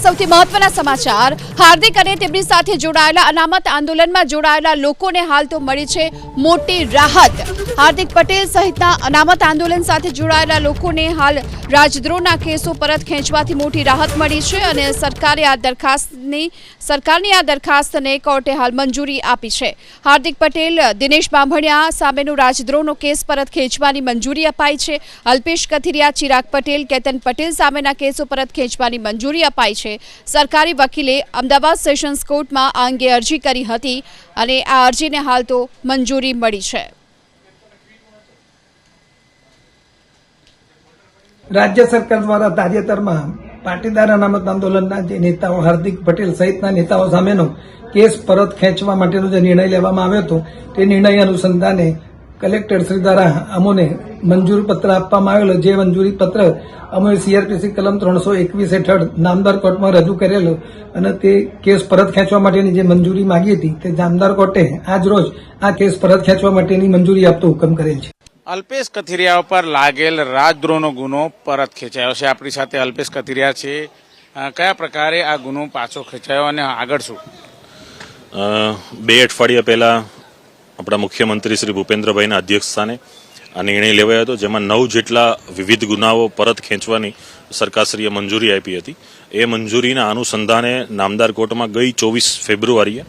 સૌથી મહત્વના સમાચાર હાર્દિક અને તેમની સાથે જોડાયેલા અનામત આંદોલનમાં જોડાયેલા લોકોને હાલ તો મળી છે મોટી રાહત। હાર્દિક પટેલ સહિતના અનામત આંદોલન સાથે જોડાયેલા લોકોને હાલ રાજદ્રોહના કેસો પરત ખેંચવાથી મોટી રાહત મળી છે અને સરકારની આ દરખાસ્તને કોર્ટે હાલ મંજૂરી આપી છે। હાર્દિક પટેલ દિનેશ બાંભણિયા સામેનો રાજદ્રોહનો કેસ પરત ખેંચવાની મંજૂરી અપાઈ છે। અલ્પેશ કથિરિયા, ચિરાગ પટેલ, કેતન પટેલ સામેના કેસો પરત ખેંચવાની મંજૂરી અપાઈ છે। સરકારી વકીલે અમદાવાદ સેશન્સ કોર્ટમાં આ અંગે અરજી કરી હતી અને આ અરજીને હાલ તો મંજૂરી મળી છે। राज्य सरकार द्वारा ताजेतરમાં પાટીદાર અનામત આંદોલનના જે નેતાઓ હાર્દિક પટેલ સહિતના નેતાઓ સામેનો કેસ પરત ખેંચવા માટેનો જે નિર્ણય લેવામાં આવ્યો હતો તે નિર્ણય અનુસંધાને કલેક્ટર શ્રી દ્વારા અમોને મંજૂરી પત્ર આપવામાં આવેલો, જે મંજૂરી પત્ર અમે સીઆરપીસી કલમ 321 હેઠળ નામદાર કોર્ટમાં રજૂ કરેલો અને તે કેસ પરત ખેંચવા માટેની જે મંજૂરી માંગી હતી તે નામદાર કોર્ટે આજ રોજ આ કેસ પરત ખેંચવા માટેની મંજૂરી આપતો હુકમ કરેલ છે। અલ્પેશ કથિરિયા પર લાગેલ રાજદ્રોહનો ગુનો પરત ખેંચાયો છે। આપણી સાથે અલ્પેશ કથિરિયા છે। કયા પ્રકારે આ ગુનો પાછો ખેંચાયો અને આગળ શું? 2 અઠવાડિયા પહેલા આપણા મુખ્યમંત્રી શ્રી ભૂપેન્દ્રભાઈના અધ્યક્ષસ્થાને આ નિર્ણય લેવાયો હતો, જેમાં 9 જેટલા વિવિધ ગુનાઓ પરત ખેંચવાની સરકારશ્રીએ મંજૂરી આપી હતી। એ મંજૂરીના અનુસંધાને નામદાર કોર્ટમાં ગઈ 24 ફેબ્રુઆરીએ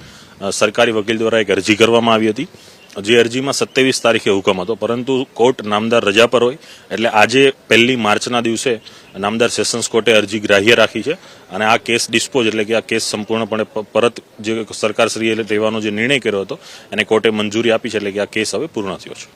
સરકારી વકીલ દ્વારા એક અરજી કરવામાં આવી હતી, જે અરજીમાં 27 તારીખે હુકમ હતો, પરંતુ કોર્ટ નામદાર રજા પર હોય એટલે આજે 1 માર્ચના દિવસે નામદાર સેશન્સ કોર્ટે અરજી ગ્રાહ્ય રાખી છે અને આ કેસ ડિસ્પોઝ એટલે કે આ કેસ સંપૂર્ણપણે પરત જે સરકારશ્રીએ લેવાનો જે નિર્ણય કર્યો હતો એને કોર્ટે મંજૂરી આપી છે, એટલે કે આ કેસ હવે પૂર્ણ થયો છે।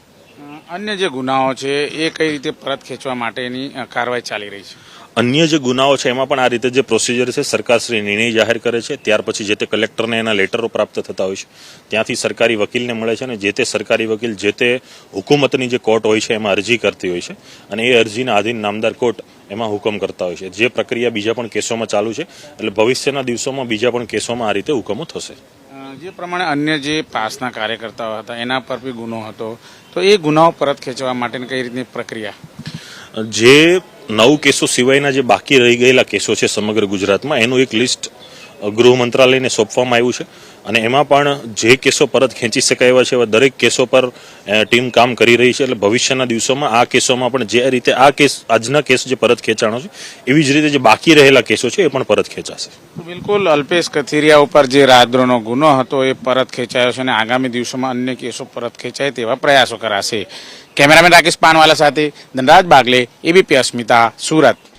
અન્ય જે ગુનાઓ છે એ કઈ રીતે પરત ખેંચવા માટેની કાર્યવાહી ચાલી રહી છે? અન્ય જે ગુનાઓ છે એમાં પણ આ રીતે જે પ્રોસિજર છે સરકારશ્રી નિર્ણય જાહેર કરે છે, ત્યાર પછી જે તે કલેક્ટરને એના લેટરો પ્રાપ્ત થતા હોય છે, ત્યાંથી સરકારી વકીલને મળે છે અને જે તે સરકારી વકીલ જે તે હુકુમતની જે કોર્ટ હોય છે એમાં અરજી કરતી હોય છે અને એ અરજીના આધીન નામદાર કોર્ટ એમાં હુકમ કરતા હોય છે। જે પ્રક્રિયા બીજા પણ કેસોમાં ચાલુ છે, એટલે ભવિષ્યના દિવસોમાં બીજા પણ કેસોમાં આ રીતે હુકમો થશે। જે પ્રમાણે અન્ય જે પાસના કાર્યકર્તાઓ હતા એના પર બી ગુનો હતો, તો એ ગુનાઓ પરત ખેંચવા માટેની કઈ રીતની પ્રક્રિયા? જે 9 કેસો સિવાયના જે બાકી રહી ગયેલા કેસો છે સમગ્ર ગુજરાતમાં, એનું એક લિસ્ટ ગૃહ મંત્રાલયને સોંપવામાં આવ્યું છે અને એમાં પણ જે કેસો પરત ખેંચી શકાય એવા છે એવા દરેક કેસો પર ટીમ કામ કરી રહી છે। એટલે ભવિષ્યના દિવસોમાં આ કેસોમાં પણ જે રીતે આ કેસ આજના કેસ જે પરત ખેંચાણો છે એવી જ રીતે જે બાકી રહેલા કેસો છે એ પણ પરત ખેંચાશે। બિલકુલ, અલ્પેશ કથિરિયા ઉપર જે રાજદ્રોહનો ગુનો હતો એ પરત ખેંચાયો છે અને આગામી દિવસોમાં અન્ય કેસો પરત ખેંચાય તેવા પ્રયાસો કરાશે। કેમેરામેન રાકેશ પાનવાલા સાથે ધનરાજ બાગલે, એબીપી અસ્મિતા, સુરત।